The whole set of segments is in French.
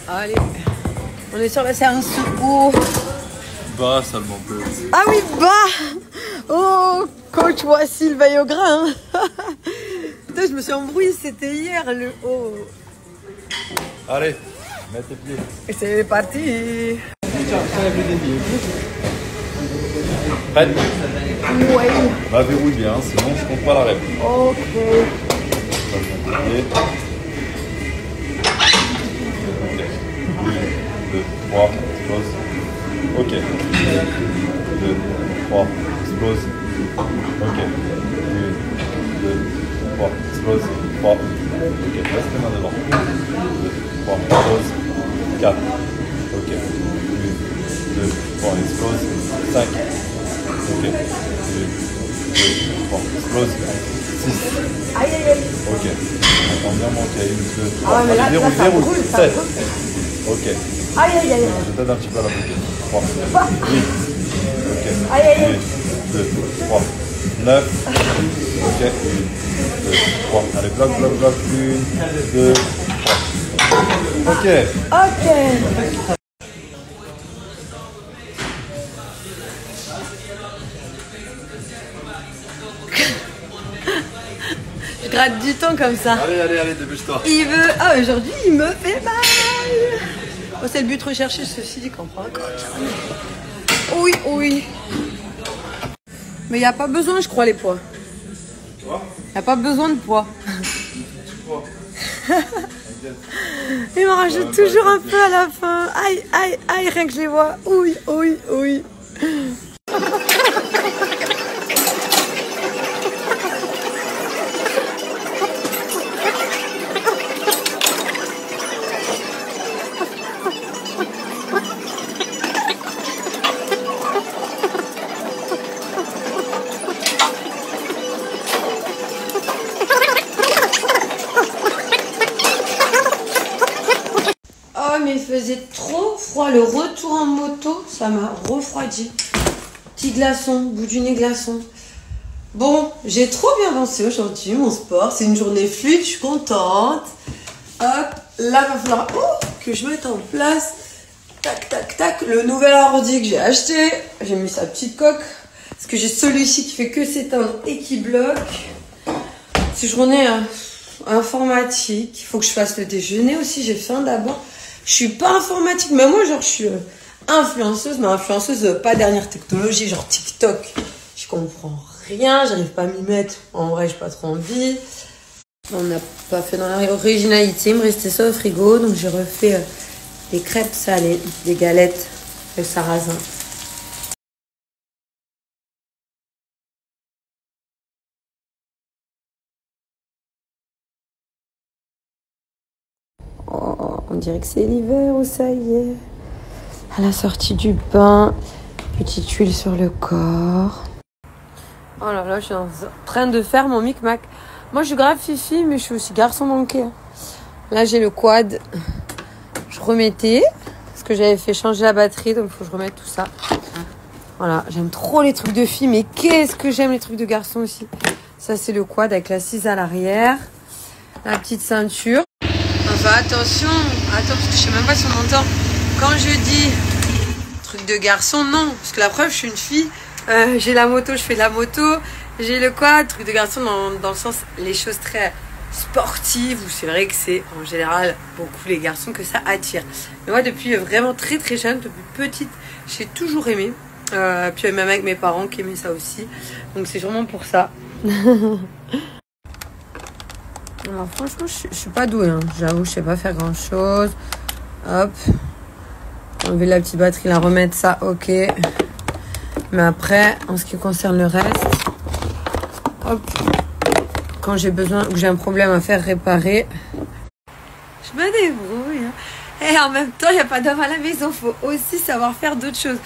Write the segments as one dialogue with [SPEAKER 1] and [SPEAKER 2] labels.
[SPEAKER 1] Allez, on est sur la séance haut.
[SPEAKER 2] Bas seulement peu.
[SPEAKER 1] Ah oui, bas. Oh, coach, voici le veille au grain. Putain, je me suis embrouillée, c'était hier le haut.
[SPEAKER 2] Allez, mets tes pieds.
[SPEAKER 1] Et c'est parti.
[SPEAKER 2] Prête?
[SPEAKER 1] Ouais.
[SPEAKER 2] Bah verrouille bien, sinon je compte pas la rep.
[SPEAKER 1] Ok.
[SPEAKER 2] Ok. 2, 3, explose. Ok. 2, 3, explose. Ok. 1, 2, 3, explose. 3. Ok, reste les mains devant. 2, 3, explose. 4. Ok. 1, 2, 3, explose. 5. Ok. 1, 2, 3, explose. 6.
[SPEAKER 1] Aïe, aïe, aïe.
[SPEAKER 2] Ok. Attends bien monter. 1, 2, 3.
[SPEAKER 1] Ah ouais, mais là,
[SPEAKER 2] verrouille,
[SPEAKER 1] ça
[SPEAKER 2] verrouille.
[SPEAKER 1] brûle, ça
[SPEAKER 2] 7.
[SPEAKER 1] brûle.
[SPEAKER 2] Ok.
[SPEAKER 1] Aïe, aïe, aïe.
[SPEAKER 2] Je t'aide un petit peu à la bloquer. 3. 8. Ok.
[SPEAKER 1] Aïe, aïe, aïe.
[SPEAKER 2] 1, 2, 3. 9. Ok. 1, 2, 3. Allez, bloc, bloc, bloc. 1, 2, 3. Ok.
[SPEAKER 1] Ok. Je gratte du temps comme ça.
[SPEAKER 2] Allez, allez, allez, dépêche-toi.
[SPEAKER 1] Il veut... Ah, aujourd'hui, il me fait mal. Oh, c'est le but recherché, ceci dit, comprends un coach. Oui, oui. Mais il n'y a pas besoin, je crois, les poids.
[SPEAKER 2] Quoi?
[SPEAKER 1] Il n'y a pas besoin de poids. Il m'en rajoute toujours un peu à la fin. Aïe, aïe, aïe, rien que je les vois. Oui, oui, oui. Oh, mais il faisait trop froid. Le retour en moto, ça m'a refroidi. Petit glaçon, bout du nez glaçon. Bon, j'ai trop bien avancé aujourd'hui, mon sport. C'est une journée fluide, je suis contente. Hop, là, va falloir que je mette en place. Tac, tac, tac. Le nouvel ordi que j'ai acheté. J'ai mis sa petite coque. Parce que j'ai celui-ci qui fait que s'éteindre et qui bloque. C'est journée informatique. Il faut que je fasse le déjeuner aussi. J'ai faim d'abord. Je suis pas informatique, mais moi, genre, je suis influenceuse, mais influenceuse pas dernière technologie, genre TikTok. Je comprends rien, j'arrive pas à m'y mettre. En vrai, j'ai pas trop envie. On n'a pas fait dans l'originalité, il me restait ça au frigo, donc j'ai refait des crêpes salées, des galettes de sarrasin. Oh, on dirait que c'est l'hiver ou ça y est. À la sortie du bain, petite huile sur le corps. Oh là là, je suis en train de faire mon micmac. Moi, je suis grave fifi, mais je suis aussi garçon manqué. Là, j'ai le quad. Je remettais, parce que j'avais fait changer la batterie, donc il faut que je remette tout ça. Voilà, j'aime trop les trucs de filles, mais qu'est-ce que j'aime les trucs de garçon aussi. Ça, c'est le quad avec l'assise à l'arrière. La petite ceinture. Enfin, attention, attends, parce que je sais même pas si on entend. Quand je dis truc de garçon, non. Parce que la preuve, je suis une fille. J'ai la moto, je fais de la moto. J'ai le quad, truc de garçon dans le sens, les choses très sportives, où c'est vrai que c'est en général beaucoup les garçons que ça attire. Mais moi, depuis vraiment très très jeune, depuis petite, j'ai toujours aimé. Puis même avec mes parents qui aimaient ça aussi. Donc c'est sûrement pour ça. Alors franchement, je suis pas douée. Hein. J'avoue, je sais pas faire grand chose. Hop. Enlever la petite batterie, la remettre, ça, ok. Mais après, en ce qui concerne le reste, hop. Quand j'ai besoin, ou j'ai un problème à faire réparer, je me débrouille. Hein. Et en même temps, il n'y a pas d'homme à la maison. Il faut aussi savoir faire d'autres choses.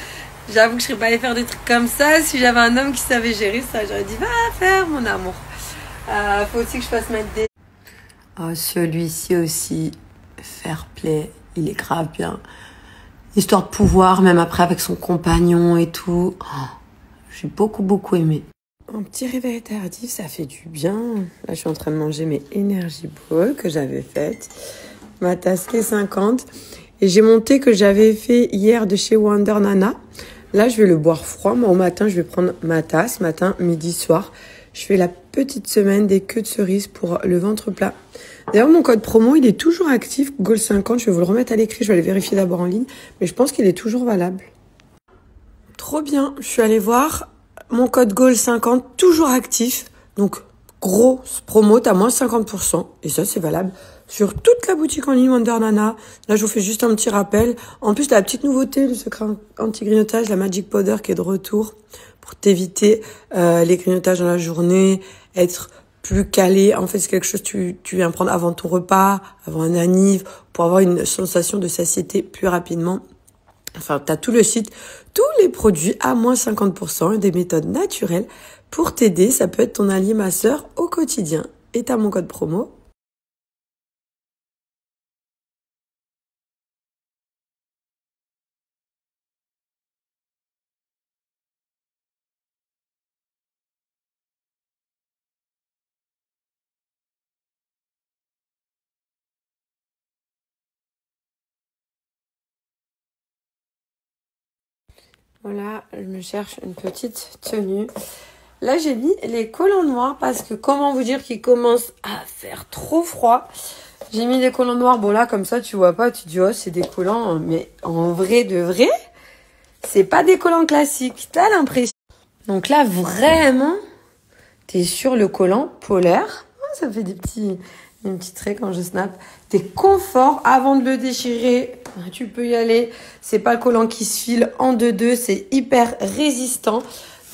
[SPEAKER 1] J'avoue que je ne serais pas allée faire des trucs comme ça. Si j'avais un homme qui savait gérer ça, j'aurais dit, va faire mon amour. Faut aussi que je fasse mettre des... Oh, celui-ci aussi, fair play, il est grave bien. Histoire de pouvoir, même après avec son compagnon et tout. Oh, j'ai beaucoup aimé. Un petit réveil tardif, ça fait du bien. Là, je suis en train de manger mes Energy Balls que j'avais faites. Ma tasse K50. Et j'ai mon thé que j'avais fait hier de chez Wonder Nana. Là, je vais le boire froid. Moi, au matin, je vais prendre ma tasse, matin, midi, soir. Je fais la petite semaine des queues de cerise pour le ventre plat. D'ailleurs, mon code promo, il est toujours actif, Goal50. Je vais vous le remettre à l'écrit, je vais aller vérifier d'abord en ligne. Mais je pense qu'il est toujours valable. Trop bien, je suis allée voir mon code Goal50, toujours actif. Donc, grosse promo, t'as moins 50%. Et ça, c'est valable sur toute la boutique en ligne Wonder Nana. Là, je vous fais juste un petit rappel. En plus, la petite nouveauté, le secret anti-grignotage, la Magic Powder qui est de retour pour t'éviter les grignotages dans la journée, être plus calé. En fait, c'est quelque chose que tu viens prendre avant ton repas, avant un anniv, pour avoir une sensation de satiété plus rapidement. Enfin, t'as tout le site, tous les produits à moins 50% et des méthodes naturelles pour t'aider. Ça peut être ton allié ma sœur au quotidien. Et t'as mon code promo. Voilà, je me cherche une petite tenue. Là, j'ai mis les collants noirs parce que comment vous dire qu'il commence à faire trop froid. J'ai mis des collants noirs. Bon, là, comme ça, tu vois pas. Tu dis, oh, c'est des collants. Mais en vrai de vrai, c'est pas des collants classiques. T'as l'impression. Donc là, vraiment, t'es sur le collant polaire. Ça me fait des petits traits quand je snap. T'es confort avant de le déchirer. Tu peux y aller. C'est pas le collant qui se file en deux. C'est hyper résistant.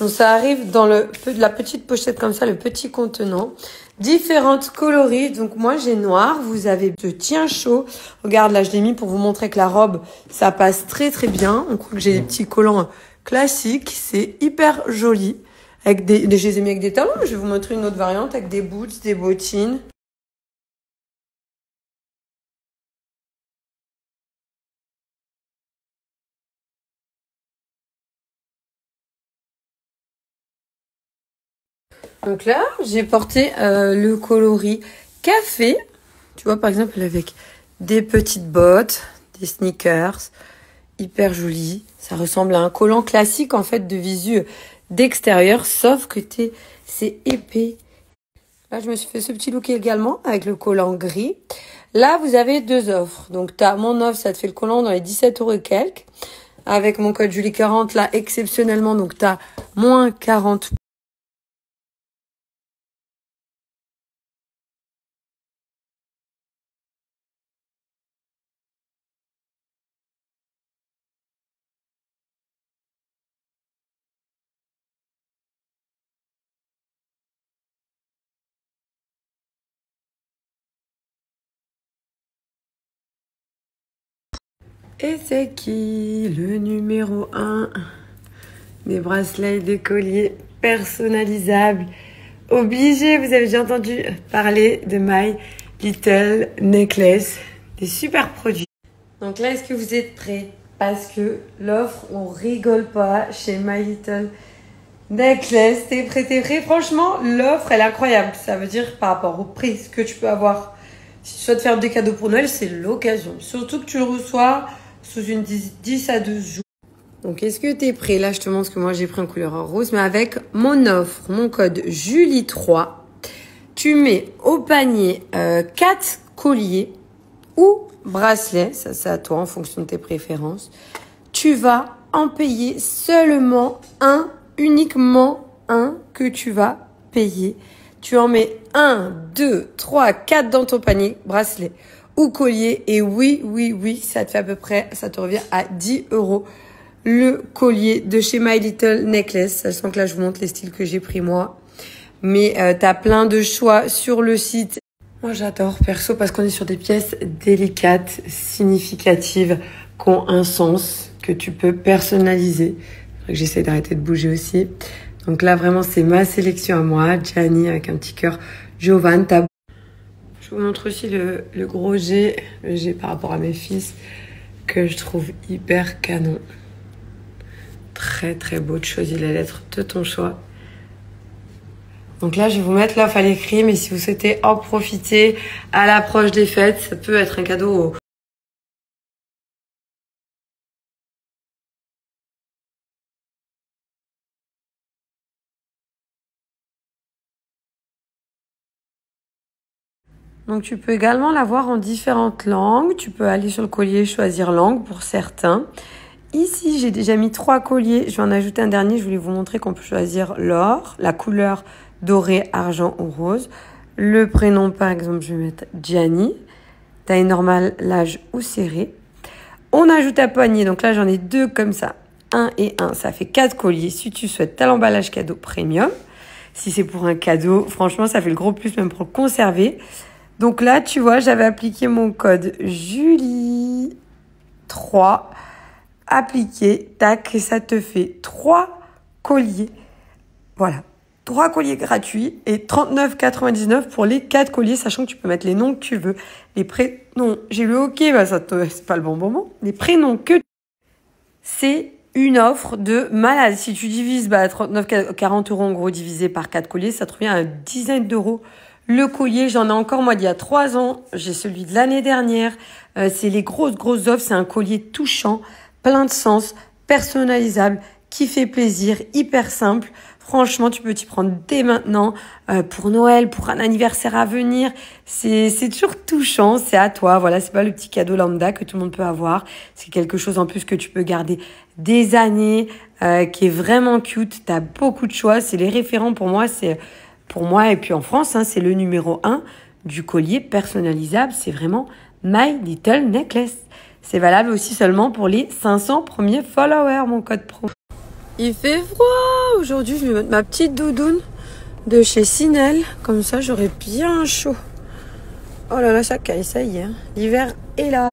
[SPEAKER 1] Donc ça arrive dans la petite pochette comme ça, le petit contenant. Différentes coloris. Donc moi j'ai noir. Vous avez de tien chaud. Regarde là, je l'ai mis pour vous montrer que la robe, ça passe très très bien. On croit que j'ai des petits collants classiques. C'est hyper joli. Je les ai mis avec des talons. Je vais vous montrer une autre variante avec des boots, des bottines. Donc là, j'ai porté le coloris café. Tu vois, par exemple, avec des petites bottes, des sneakers, hyper joli. Ça ressemble à un collant classique, en fait, de visu d'extérieur, sauf que c'est épais. Là, je me suis fait ce petit look également, avec le collant gris. Là, vous avez deux offres. Donc, t'as mon offre, ça te fait le collant dans les 17 € et quelques. Avec mon code Julie40, là, exceptionnellement, donc t'as moins 40. Et c'est qui le numéro 1 des bracelets et des colliers personnalisables? Obligé, vous avez déjà entendu parler de My Little Necklace, des super produits. Donc là, est-ce que vous êtes prêts? Parce que l'offre, on rigole pas chez My Little Necklace. T'es prêt? Franchement, l'offre, elle est incroyable. Ça veut dire par rapport au prix que tu peux avoir. Si tu souhaites faire des cadeaux pour Noël, c'est l'occasion. Surtout que tu le reçois sous une 10 à 12 jours. Donc, est-ce que t'es prêt? Là, je te montre que moi, j'ai pris en couleur rose, mais avec mon offre, mon code Julie3, tu mets au panier 4 colliers ou bracelets, ça c'est à toi en fonction de tes préférences. Tu vas en payer seulement un, uniquement un que tu vas payer. Tu en mets 1, 2, 3, 4 dans ton panier, bracelet ou collier. Et oui, ça te fait à peu près, ça te revient à 10 € le collier de chez My Little Necklace. Sachant que là, je vous montre les styles que j'ai pris moi. Mais t'as plein de choix sur le site. Moi, j'adore perso parce qu'on est sur des pièces délicates, significatives, qui ont un sens, que tu peux personnaliser. J'essaie d'arrêter de bouger aussi. Donc là, vraiment, c'est ma sélection à moi. Gianni avec un petit cœur. Jovan, je vous montre aussi le gros G, le G par rapport à mes fils, que je trouve hyper canon. Très, très beau de choisir les lettres de ton choix. Donc là, je vais vous mettre l'offre à l'écrit, mais si vous souhaitez en profiter à l'approche des fêtes, ça peut être un cadeau Donc tu peux également l'avoir en différentes langues. Tu peux aller sur le collier, choisir langue pour certains. Ici, j'ai déjà mis 3 colliers. Je vais en ajouter un dernier. Je voulais vous montrer qu'on peut choisir l'or, la couleur doré, argent ou rose. Le prénom, par exemple, je vais mettre Gianni. Taille normale, l'âge ou serré. On ajoute un poignet. Donc là, j'en ai 2 comme ça. 1 et 1. Ça fait 4 colliers. Si tu souhaites, t'as l'emballage cadeau premium. Si c'est pour un cadeau, franchement, ça fait le gros plus même pour le conserver. Donc là, tu vois, j'avais appliqué mon code Julie 3. Appliqué, tac, et ça te fait 3 colliers. Voilà, 3 colliers gratuits et 39,99 pour les 4 colliers, sachant que tu peux mettre les noms que tu veux. Les prénoms, j'ai le OK, bah c'est pas le bon moment. Les prénoms que c'est une offre de malade. Si tu divises 39,40 € en gros divisé par 4 colliers, ça te revient à une dizaine d'euros. Le collier, j'en ai encore moi d'il y a 3 ans. J'ai celui de l'année dernière. C'est les grosses offres. C'est un collier touchant, plein de sens, personnalisable, qui fait plaisir, hyper simple. Franchement, tu peux t'y prendre dès maintenant pour Noël, pour un anniversaire à venir. C'est toujours touchant, c'est à toi. Voilà, c'est pas le petit cadeau lambda que tout le monde peut avoir. C'est quelque chose en plus que tu peux garder des années, qui est vraiment cute. T'as beaucoup de choix. C'est les référents pour moi. C'est pour moi et puis en France, hein, c'est le numéro 1 du collier personnalisable. C'est vraiment My Little Necklace. C'est valable aussi seulement pour les 500 premiers followers, mon code pro. Il fait froid. Aujourd'hui, je vais mettre ma petite doudoune de chez Sinel. Comme ça, j'aurai bien chaud. Oh là là, ça caille, ça y est. Hein. L'hiver est là.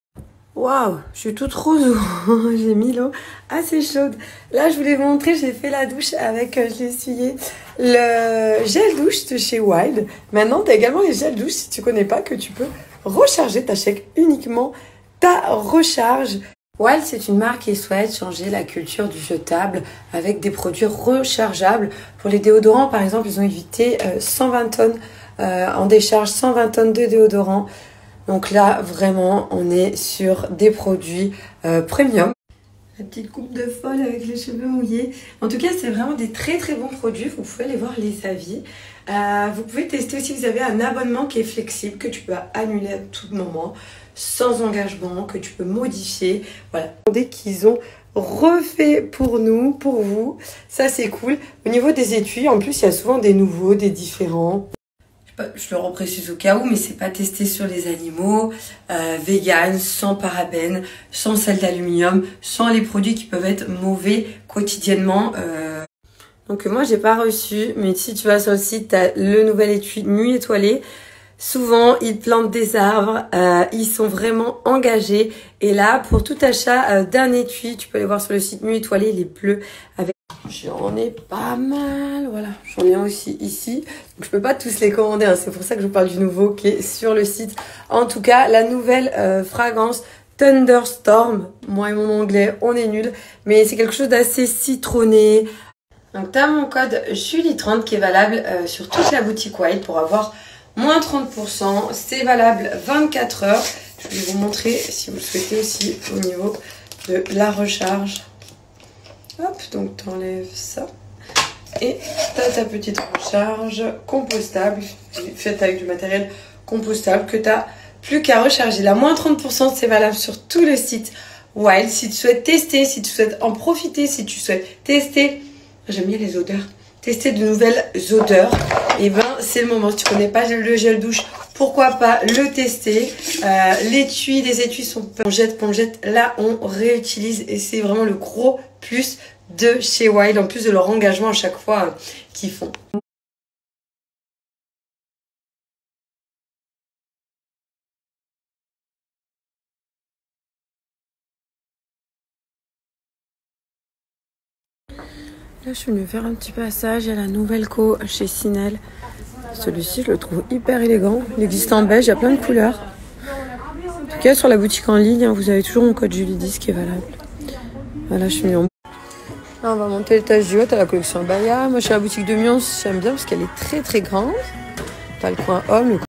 [SPEAKER 1] Waouh, je suis toute rose. J'ai mis l'eau assez chaude. Là, je voulais vous montrer, j'ai fait la douche avec, j'ai essuyé le gel douche de chez Wild. Maintenant, tu as également les gels douche, si tu connais pas, que tu peux recharger. T'achètes uniquement ta recharge. Wild, c'est une marque qui souhaite changer la culture du jetable avec des produits rechargeables. Pour les déodorants, par exemple, ils ont évité 120 tonnes en décharge, 120 tonnes de déodorants. Donc là, vraiment, on est sur des produits premium. La petite coupe de folle avec les cheveux mouillés. En tout cas, c'est vraiment des très bons produits. Vous pouvez aller voir les avis. Vous pouvez tester aussi, vous avez un abonnement qui est flexible, que tu peux annuler à tout moment, sans engagement, que tu peux modifier. Voilà. Dès qu'ils ont refait pour nous, pour vous, ça c'est cool. Au niveau des étuis, en plus, il y a souvent des nouveaux, des différents. Je le reprécise au cas où, mais c'est pas testé sur les animaux, vegan, sans parabènes, sans sel d'aluminium, sans les produits qui peuvent être mauvais quotidiennement. Donc moi j'ai pas reçu, mais si tu vas sur le site, t'as le nouvel étui Nuit étoilée. Souvent ils plantent des arbres, ils sont vraiment engagés. Et là, pour tout achat d'un étui, tu peux aller voir sur le site Nuit étoilée, il est bleu avec. J'en ai pas mal, voilà. J'en ai un aussi ici. Donc je peux pas tous les commander, hein. C'est pour ça que je vous parle du nouveau qui est sur le site. En tout cas, la nouvelle fragrance Thunderstorm. Moi et mon anglais, on est nuls. Mais c'est quelque chose d'assez citronné. Donc tu as mon code Julie30 qui est valable sur toute la boutique Wild pour avoir moins 30%. C'est valable 24 heures. Je vais vous montrer si vous le souhaitez aussi au niveau de la recharge. Hop, donc tu enlèves ça. Et tu as ta petite recharge compostable, faite avec du matériel compostable que tu n'as plus qu'à recharger. La moins 30%, c'est valable sur tout le site Wild. Si tu souhaites tester, si tu souhaites en profiter, si tu souhaites tester, j'aime bien les odeurs, tester de nouvelles odeurs, et ben c'est le moment. Si tu connais pas le gel douche, pourquoi pas le tester. L'étui, les étuis sont pommettes. Là, on réutilise et c'est vraiment le gros plus de chez Wild, en plus de leur engagement à chaque fois qu'ils font. Là, je suis venue faire un petit passage à la nouvelle co chez Sinel. Celui-ci, je le trouve hyper élégant. Il existe en beige, il y a plein de couleurs. En tout cas, sur la boutique en ligne, vous avez toujours mon code Julie10 qui est valable. Voilà, je suis venue en... Là, on va monter l'étage du haut, t'as la collection Abaya. Moi, je suis à la boutique de Mions, j'aime bien parce qu'elle est très grande. T'as le coin homme, le coin